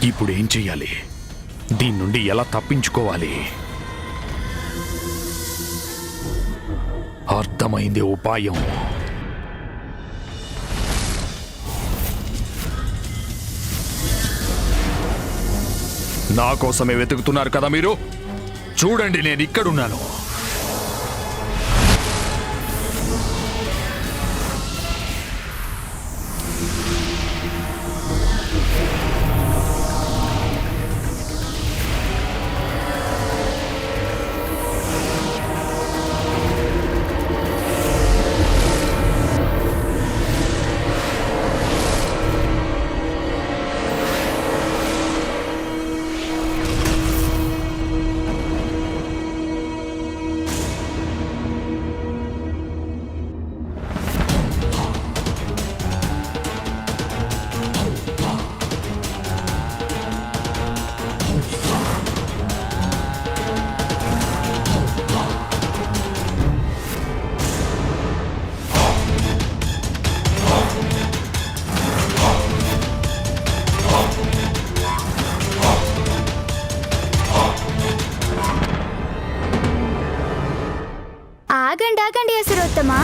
ఇప్పుడేం చెయ్యాలి? దీని నుండి ఎలా తప్పించుకోవాలి? అర్థమైంది ఉపాయం. నా కోసమే వెతుకుతున్నారు కదా మీరు? చూడండి, నేను ఇక్కడున్నాను. ఆగండి అసురోత్తమా.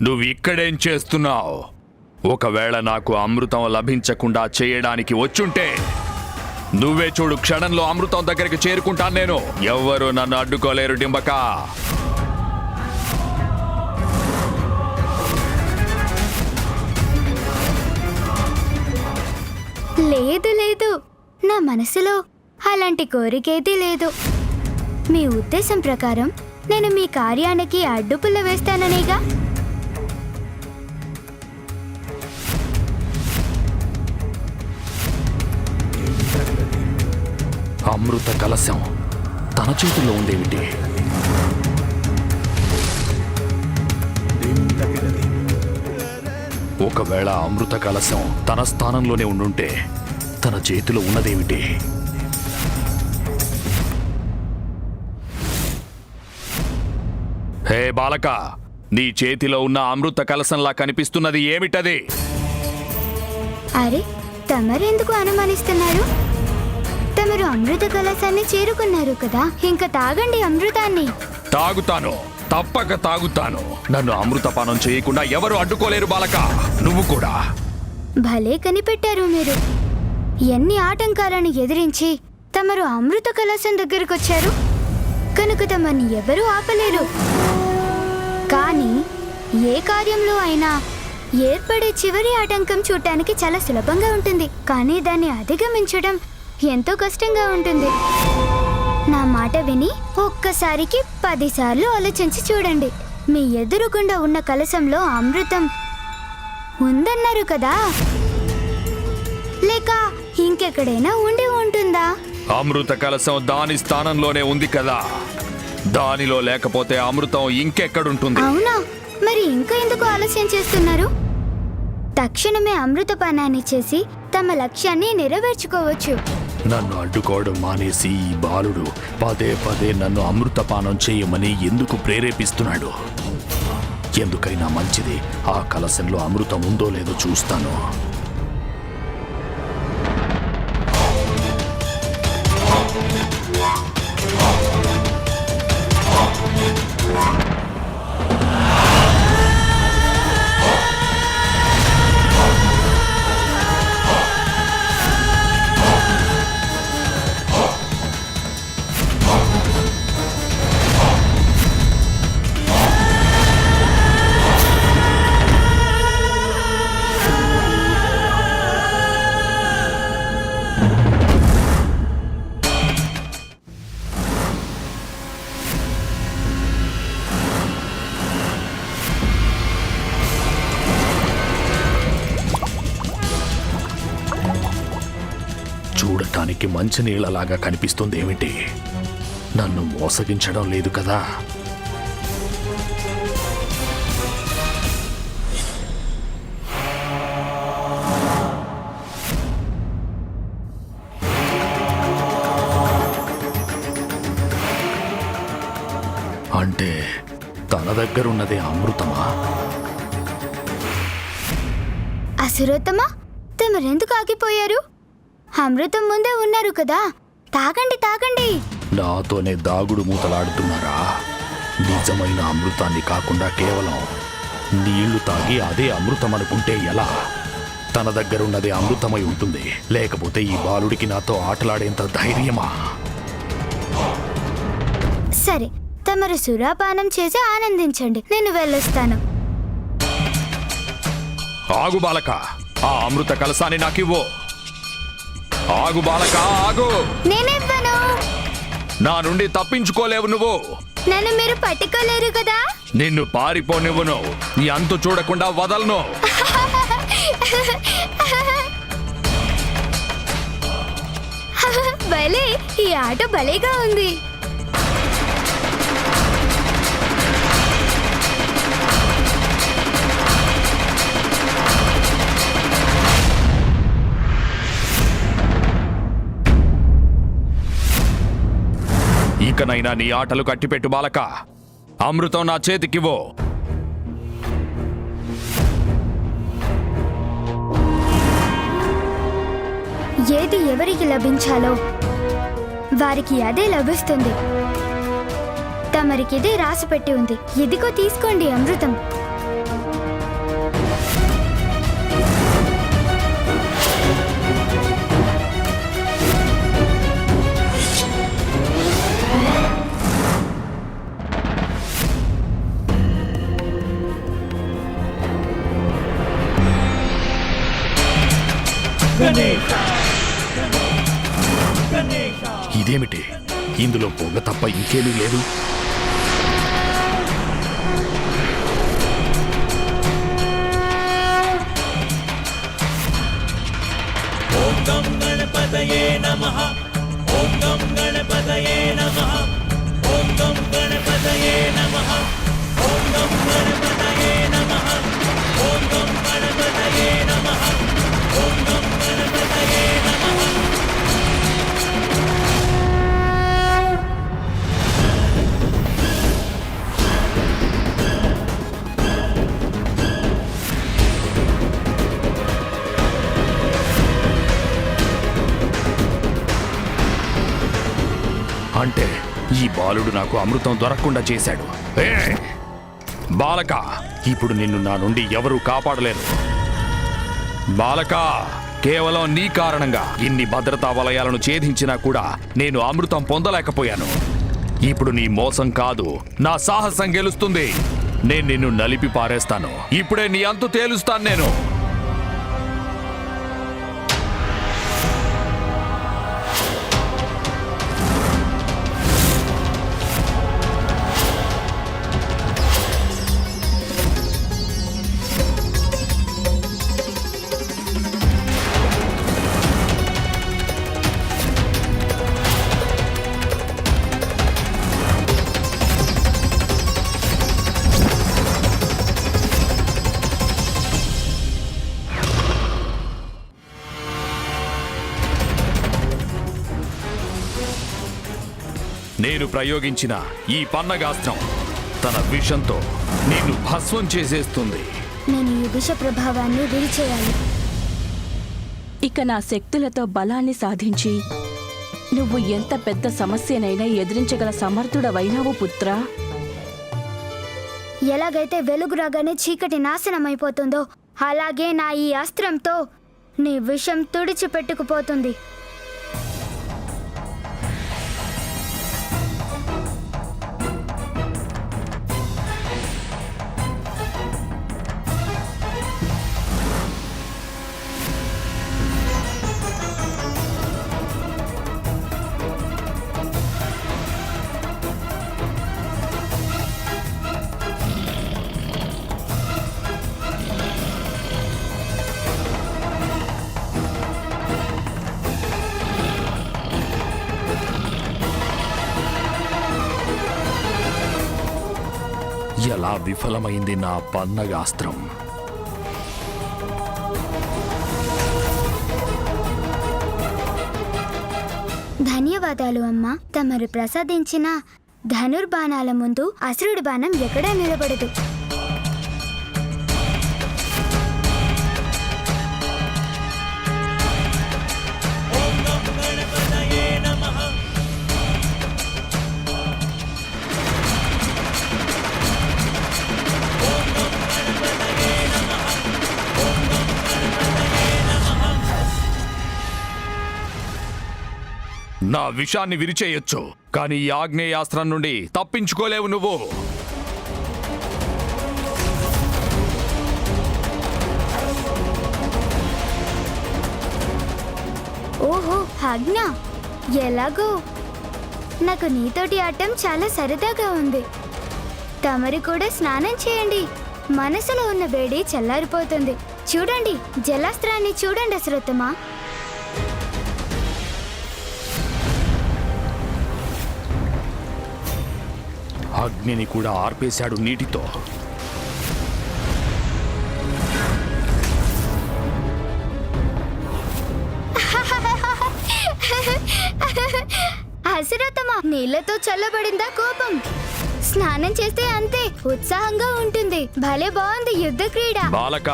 నువ్వు ఇక్కడేం చేస్తున్నావు? ఒకవేళ నాకు అమృతం లభించకుండా చేయడానికి వచ్చుంటే నువ్వే చూడు, క్షణంలో అమృతం దగ్గరికి చేరుకుంటాను నేను. ఎవ్వరూ నన్ను అడ్డుకోలేరు డింబక. లేదు, నా మనసులో అలాంటి కోరికేదీ లేదు. మీ ఉద్దేశం ప్రకారం నేను మీ కార్యానికి అడ్డుపుల్ల వేస్తాననేగా. అమృత కలశం తన చేతుల్లో ఉందేమిటి? ఒకవేళ అమృత కలశం తన స్థానంలోనే ఉండుంటే తన చేతిలో ఉన్నదేమిటి? హే బాలక, నీ చేతిలో ఉన్న అమృత కలశంలా కనిపిస్తున్నది ఏమిటది? అరే, తమరెందుకు అనుమానిస్తున్నారు? తమరు అమృత కలశాన్ని చేరుకున్నారు కదా, ఇంకా తాగండి అమృతాన్ని. తాగుతాను, తప్పక తాగుతాను. నన్ను అమృతపానం చేయకుండా ఎవరు అడ్డుకోలేరు బాలక. నువ్వు కూడా భలే కనిపెట్టారు మీరు. ఎన్ని ఆటంకాలను ఎదిరించి తమరు అమృత కలశం దగ్గరకొచ్చారు కనుక తమని ఎవరూ ఆపలేరు. కానీ ఏ కార్యంలో అయినా ఏర్పడే చివరి ఆటంకం చూడటానికి చాలా సులభంగా ఉంటుంది, కానీ దాన్ని అధిగమించడం ఎంతో కష్టంగా ఉంటుంది. నా మాట విని ఒక్కసారికి 10 సార్లు ఆలోచించి చూడండి. మీ ఎదురుగుండా ఉన్న కలశంలో అమృతం ఉందన్నారు కదా, లేక ఇంకెక్కడైనా ఉండి ఉంటుందా? అమృత కలశం దాని స్థానంలోనే ఉంది కదా. దానిలో లేకపోతే అమృతం ఇంకెక్కడుంటుంది? అవునా? మరి ఇంకా ఎందుకు ఆలస్యం చేస్తున్నారు? తక్షణమే అమృతపానాన్ని చేసి తమ లక్ష్యాన్ని నెరవేర్చుకోవచ్చు. నన్ను అడ్డుకోవడం మానేసి ఈ బాలుడు పదే నన్ను అమృతపానం చేయమని ఎందుకు ప్రేరేపిస్తున్నాడు? ఎందుకైనా మంచిది, ఆ కలశంలో అమృతం ఉందో లేదో చూస్తాను. చూడటానికి మంచినీళ్ళలాగా కనిపిస్తుంది ఏమిటి? నన్ను మోసగించడం లేదు కదా? దగ్గరున్నదే అమృతమా? అసురోత్తమా, తమరెందుకు ఆగిపోయారు? అమృతం ముందే ఉన్నారు కదా, తాగండి తాగండి. నాతోనే దాగుడు మూతలాడుతున్నారా? నిజమైన అమృతాన్ని కాకుండా కేవలం నీళ్లు తాగి అదే అమృతం అనుకుంటే ఎలా? తన దగ్గరున్నదే అమృతమై ఉంటుంది, లేకపోతే ఈ బాలుడికి నాతో ఆటలాడేంత ధైర్యమా? సరే, తమరు సురాపానం చేసి ఆనందించండి, నేను వెళ్ళొస్తాను. ఆగు బాలక, ఆ అమృత కలసాన్ని నాకివ్వు. ఆగు బాలక, ఆగు. నేనివ్వను. నా నుండి తప్పించుకోలేవు నువ్వు. నన్ను మీరు పట్టుకోలేరు కదా. నిన్ను పారిపోనివ్వను, నీ అంతు చూడకుండా వదలను. భలే, ఈ ఆట భలేగా ఉంది. ఇకనైనా నీ ఆటలు కట్టిపెట్టు బాలక. అమృతం నా చేతికివ్వు. ఏది ఎవరికి లభించాలో వారికి అదే లభిస్తుంది. తమరికిదే రాసిపెట్టి ఉంది. ఇదిగో తీసుకోండి అమృతం. ఇదేమిటి? ఇందులో పొగ తప్ప ఇంకేమీ లేదు. ఓం గం గణపతయే నమః. ఓం గం గణపతయే నమః. ఓం గం గణపతయే నమః. ఓం గం గణపతయే నమః. ఓం గం గణపతయే నమః. ఓం గం గణపతయే నమః. అంటే ఈ బాలుడు నాకు అమృతం దొరకకుండా చేశాడు. బాలక, ఇప్పుడు నిన్ను నా నుండి ఎవరూ కాపాడలేరు. బాలక, కేవలం నీ కారణంగా ఇన్ని భద్రతా వలయాలను ఛేదించినా కూడా నేను అమృతం పొందలేకపోయాను. ఇప్పుడు నీ మోసం కాదు, నా సాహసం గెలుస్తుంది. నేను నిన్ను నలిపి పారేస్తాను. ఇప్పుడే నీ అంతు తేలుస్తాను నేను. నేను ప్రయోగించిన ఈ పన్నగాస్త్రం తన విషంతో నిన్ను భస్వం చేసేస్తుంది. నేను ఈ విష ప్రభావాన్ని విడిచేయాలి. ఇక నా శక్తులతో బలాన్ని సాధించి నువ్వు ఎంత పెద్ద సమస్యనైనా ఎదిరించగల సమర్థుడవైనావు పుత్రా. ఎలాగైతే వెలుగు రాగానే చీకటి నాశనమైపోతుందో అలాగే నా ఈ అస్త్రంతో నీ విషం తుడిచిపెట్టుకుపోతుంది. ఎలా విఫలమైంది నా పన్నగాస్త్రం. ధన్యవాదాలు అమ్మా. తమరు ప్రసాదించిన ధనుర్బాణాల ముందు అసురుడి బాణం ఎక్కడా నిలబడదు. ఓం గం గణపతయే నమః. ఓం గం గణపతయే నమః. ఓం గం గణపతయే నమః. నా విషాన్ని విరిచేయొచ్చు, కానీ ఈ ఆగ్నేయాస్త్రం నుండి తప్పించుకోలేవు నువ్వు. ఓహో ఆజ్ఞ, ఎలాగో నాకు నీతోటి ఆడటం చాలా సరదాగా ఉంది. తమరు కూడా స్నానం చేయండి, మనసులో ఉన్న వేడి చల్లారిపోతుంది. చూడండి, జలాస్త్రాన్ని చూడండి అసురోత్తమా. అగ్నిని కూడా ఆర్పేశాడు నీటితో. అసురోత్తమా, నీళ్లతో చల్లబడిందా కోపం? స్నానం చేస్తే అంతే ఉత్సాహంగా ఉంటుంది. భలే బాగుంది యుద్ధ క్రీడ. బాలక,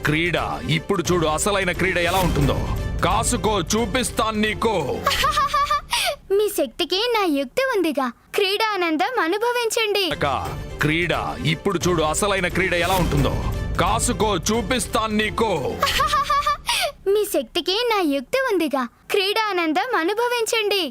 క్రీడ ఇప్పుడు చూడు అసలైన క్రీడ ఎలా ఉంటుందో. కాసుకో, చూపిస్తాను నీకు. మీ శక్తికి నా యుక్తి ఉందిగా, క్రీడానందం అనుభవించండి. బాలక, క్రీడ ఇప్పుడు చూడు అసలైన క్రీడ ఎలా ఉంటుందో. కాసుకో, చూపిస్తాను నీకు. మీ శక్తికి నా యుక్తి ఉందిగా, క్రీడానందం అనుభవించండి.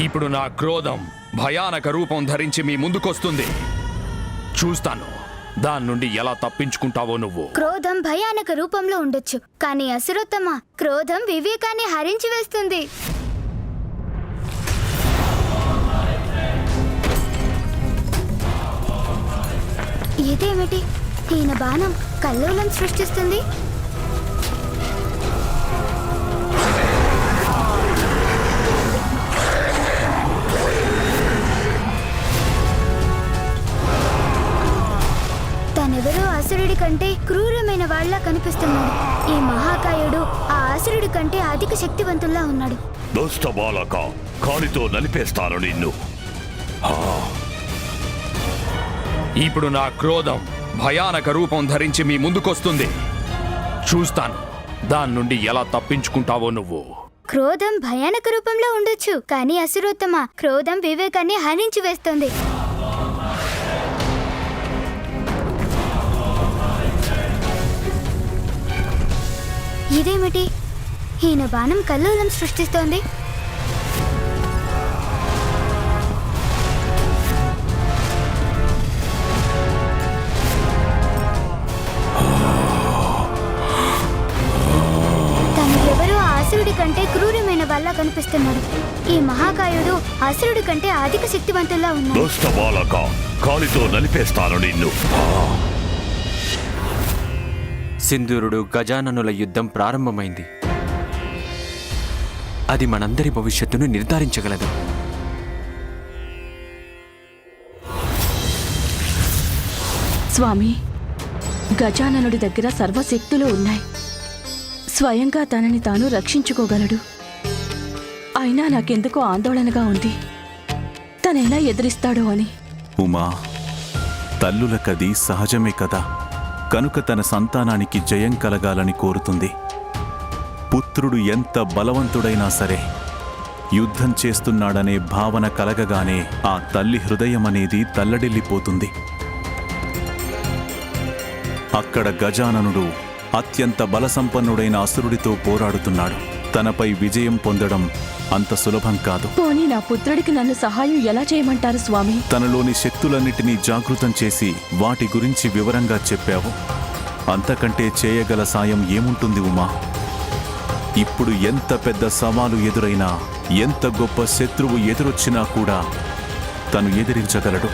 ఇప్పుడు నా క్రోధం భయానక రూపం ధరించి మీ ముందుకొస్తుంది. చూస్తాను దాని నుండి ఎలా తప్పించుకుంటావో నువ్వు. క్రోధం భయానక రూపంలో ఉండొచ్చు, కానీ అసురోత్తమ, క్రోధం వివేకాన్ని హరించి వేస్తుంది. ఇదేమిటి, ఈయన బాణం కల్లోలం సృష్టిస్తుంది. తనెవరో అసురుడి కంటే క్రూరమైన వాళ్ళ కనిపిస్తున్నాడు. ఈ మహాకాయుడు ఆ అసురుడి కంటే అధిక శక్తివంతుల్లా ఉన్నాడు. దుష్ట బాలక, కాలితో నలిపేస్తాను నిన్ను. ఇప్పుడు నా క్రోధం భయానక రూపం ధరించి మీ ముందుకొస్తుంది. చూస్తాను దాని నుండి ఎలా తప్పించుకుంటావో నువ్వు. క్రోధం భయానక రూపంలో ఉండొచ్చు, కానీ అసురోత్తమ, క్రోధం వివేకాన్ని హరించి వేస్తుంది. ఇదేమిటి, ఈయన బాణం కల్లోలం సృష్టిస్తోంది. తను ఎవరో అసురుడి కంటే క్రూరమైన వాళ్ళ కనిపిస్తున్నాడు. ఈ మహాకాయుడు అసురుడి కంటే అధిక శక్తివంతుల్లా ఉన్నాడు. దుష్ట బాలక, కాలితో నలిపేస్తాను నిన్ను. సింధూరుడు గజాననుల యుద్ధం ప్రారంభమైంది. అది మనందరి భవిష్యత్తును నిర్ధారించగలదు. స్వామి, గజాననుడి దగ్గర సర్వశక్తులు ఉన్నాయి. స్వయంగా తనని తాను రక్షించుకోగలడు. అయినా నాకెందుకో ఆందోళనగా ఉంది, తనెలా ఎదిరిస్తాడో అని. ఉమా, తల్లులకది సహజమే కదా. కనుక తన సంతానానికి జయం కలగాలని కోరుతుంది. పుత్రుడు ఎంత బలవంతుడైనా సరే, యుద్ధం చేస్తున్నాడనే భావన కలగగానే ఆ తల్లి హృదయం అనేది తల్లడిల్లిపోతుంది. అక్కడ గజాననుడు అత్యంత బలసంపన్నుడైన అసురుడితో పోరాడుతున్నాడు. తనపై విజయం పొందడం అంత సులభం కాదు. పోనీ నా పుత్రుడికి నన్ను సహాయం ఎలా చేయమంటారు స్వామి? తనలోని శక్తులన్నిటినీ జాగృతం చేసి వాటి గురించి వివరంగా చెప్పావు. అంతకంటే చేయగల సాయం ఏముంటుంది ఉమా? ఇప్పుడు ఎంత పెద్ద సవాలు ఎదురైనా, ఎంత గొప్ప శత్రువు ఎదురొచ్చినా కూడా తను ఎదిరించగలడు.